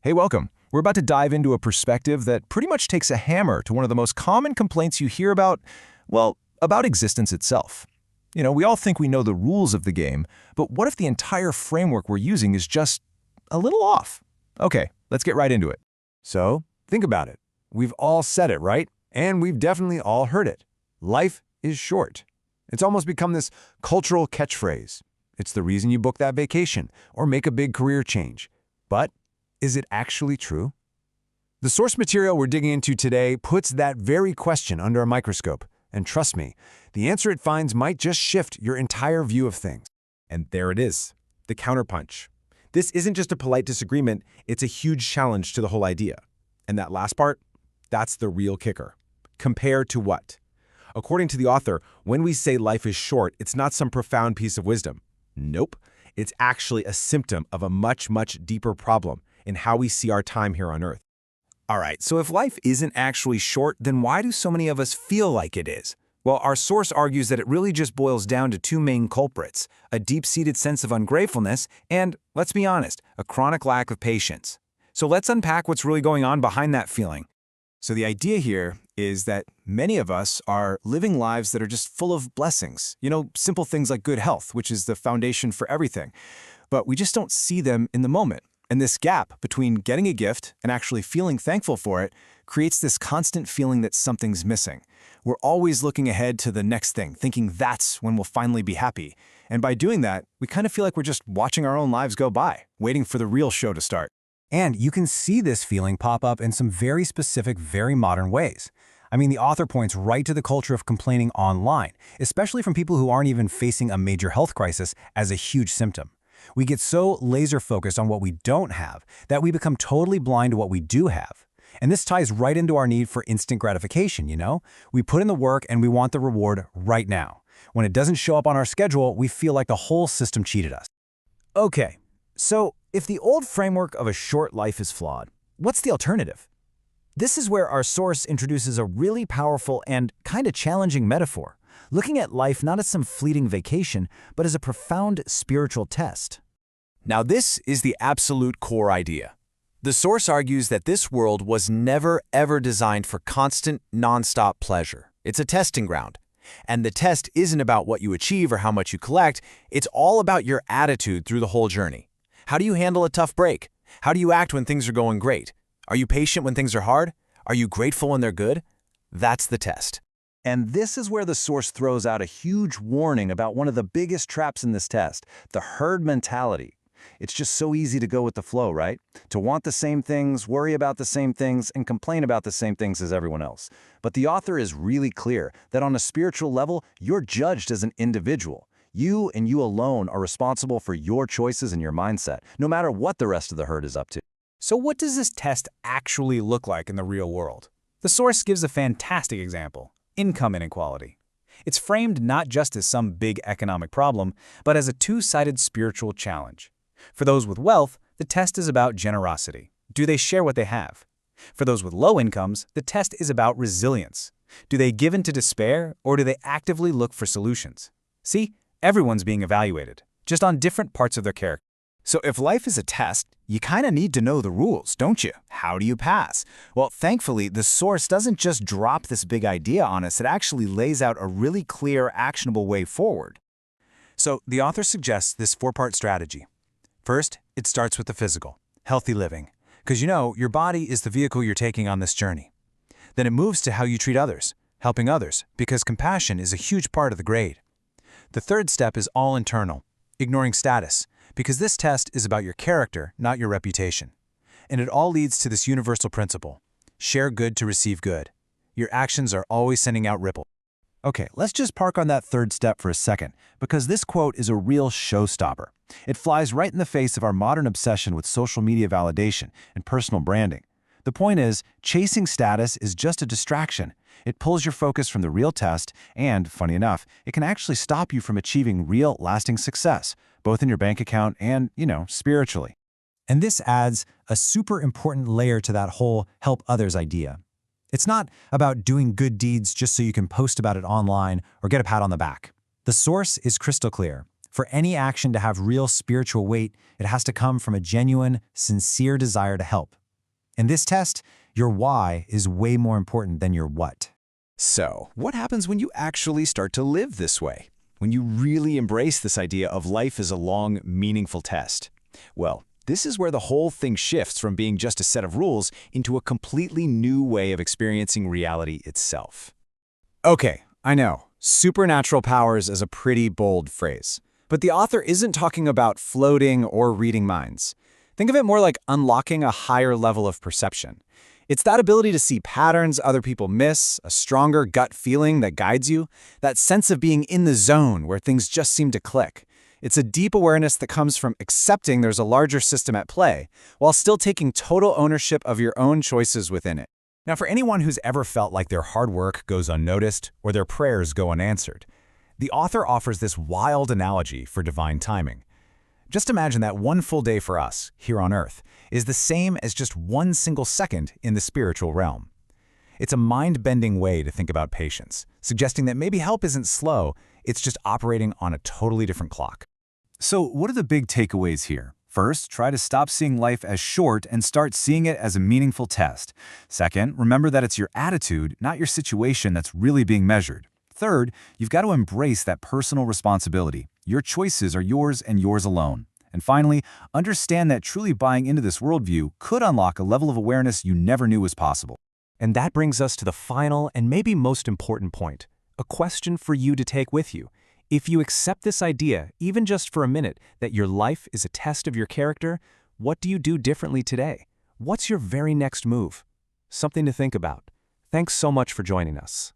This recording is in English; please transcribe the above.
Hey, welcome. We're about to dive into a perspective that pretty much takes a hammer to one of the most common complaints you hear about, well, about existence itself. We all think we know the rules of the game, but what if the entire framework we're using is just a little off? Okay, let's get right into it. So, think about it. We've all said it, right? And we've definitely all heard it. Life is short. It's almost become this cultural catchphrase. It's the reason you book that vacation or make a big career change. But is it actually true? The source material we're digging into today puts that very question under a microscope. And trust me, the answer it finds might just shift your entire view of things. And there it is, the counterpunch. This isn't just a polite disagreement, it's a huge challenge to the whole idea. And that last part, that's the real kicker. Compare to what? According to the author, when we say life is short, it's not some profound piece of wisdom. Nope, it's actually a symptom of a much, much deeper problem in how we see our time here on Earth. All right, so if life isn't actually short, then why do so many of us feel like it is? Well, our source argues that it really just boils down to two main culprits: a deep-seated sense of ungratefulness and, let's be honest, a chronic lack of patience. So let's unpack what's really going on behind that feeling. So the idea here is that many of us are living lives that are just full of blessings. Simple things like good health, which is the foundation for everything. But we just don't see them in the moment. And this gap between getting a gift and actually feeling thankful for it creates this constant feeling that something's missing. We're always looking ahead to the next thing, thinking that's when we'll finally be happy. And by doing that, we kind of feel like we're just watching our own lives go by, waiting for the real show to start. And you can see this feeling pop up in some very specific, very modern ways. The author points right to the culture of complaining online, especially from people who aren't even facing a major health crisis, as a huge symptom. We get so laser-focused on what we don't have that we become totally blind to what we do have. And this ties right into our need for instant gratification, We put in the work and we want the reward right now. When it doesn't show up on our schedule, we feel like the whole system cheated us. Okay, so if the old framework of a short life is flawed, what's the alternative? This is where our source introduces a really powerful and kind of challenging metaphor, looking at life not as some fleeting vacation, but as a profound spiritual test. Now this is the absolute core idea. The source argues that this world was never ever designed for constant, non-stop pleasure. It's a testing ground. And the test isn't about what you achieve or how much you collect, it's all about your attitude through the whole journey. How do you handle a tough break? How do you act when things are going great? Are you patient when things are hard? Are you grateful when they're good? That's the test. And this is where the source throws out a huge warning about one of the biggest traps in this test, the herd mentality. It's just so easy to go with the flow, right? To want the same things, worry about the same things, and complain about the same things as everyone else. But the author is really clear that on a spiritual level, you're judged as an individual. You and you alone are responsible for your choices and your mindset, no matter what the rest of the herd is up to. So what does this test actually look like in the real world? The source gives a fantastic example: income inequality. It's framed not just as some big economic problem, but as a two-sided spiritual challenge. For those with wealth, the test is about generosity. Do they share what they have? For those with low incomes, the test is about resilience. Do they give in to despair, or do they actively look for solutions? See, everyone's being evaluated, just on different parts of their character. So if life is a test, you kind of need to know the rules, don't you? How do you pass? Well, thankfully, the source doesn't just drop this big idea on us, it actually lays out a really clear, actionable way forward. So the author suggests this four-part strategy. First, it starts with the physical, healthy living, because your body is the vehicle you're taking on this journey. Then it moves to how you treat others, helping others, because compassion is a huge part of the grade. The third step is all internal, ignoring status, because this test is about your character, not your reputation. And it all leads to this universal principle: share good to receive good. Your actions are always sending out ripples. Okay, let's just park on that third step for a second, because this quote is a real showstopper. It flies right in the face of our modern obsession with social media validation and personal branding. The point is, chasing status is just a distraction. It pulls your focus from the real test, and, funny enough, it can actually stop you from achieving real, lasting success, both in your bank account and, spiritually. And this adds a super important layer to that whole help others idea. It's not about doing good deeds just so you can post about it online or get a pat on the back. The source is crystal clear. For any action to have real spiritual weight, it has to come from a genuine, sincere desire to help. In this test, your why is way more important than your what. So, what happens when you actually start to live this way? When you really embrace this idea of life as a long, meaningful test? Well, this is where the whole thing shifts from being just a set of rules into a completely new way of experiencing reality itself. Okay, I know, supernatural powers is a pretty bold phrase. But the author isn't talking about floating or reading minds. Think of it more like unlocking a higher level of perception. It's that ability to see patterns other people miss, a stronger gut feeling that guides you, that sense of being in the zone where things just seem to click. It's a deep awareness that comes from accepting there's a larger system at play, while still taking total ownership of your own choices within it. Now, for anyone who's ever felt like their hard work goes unnoticed or their prayers go unanswered, the author offers this wild analogy for divine timing. Just imagine that one full day for us, here on Earth, is the same as just one single second in the spiritual realm. It's a mind-bending way to think about patience, suggesting that maybe help isn't slow, it's just operating on a totally different clock. So what are the big takeaways here? First, try to stop seeing life as short and start seeing it as a meaningful test. Second, remember that it's your attitude, not your situation, that's really being measured. Third, you've got to embrace that personal responsibility. Your choices are yours and yours alone. And finally, understand that truly buying into this worldview could unlock a level of awareness you never knew was possible. And that brings us to the final and maybe most important point, a question for you to take with you. If you accept this idea, even just for a minute, that your life is a test of your character, what do you do differently today? What's your very next move? Something to think about. Thanks so much for joining us.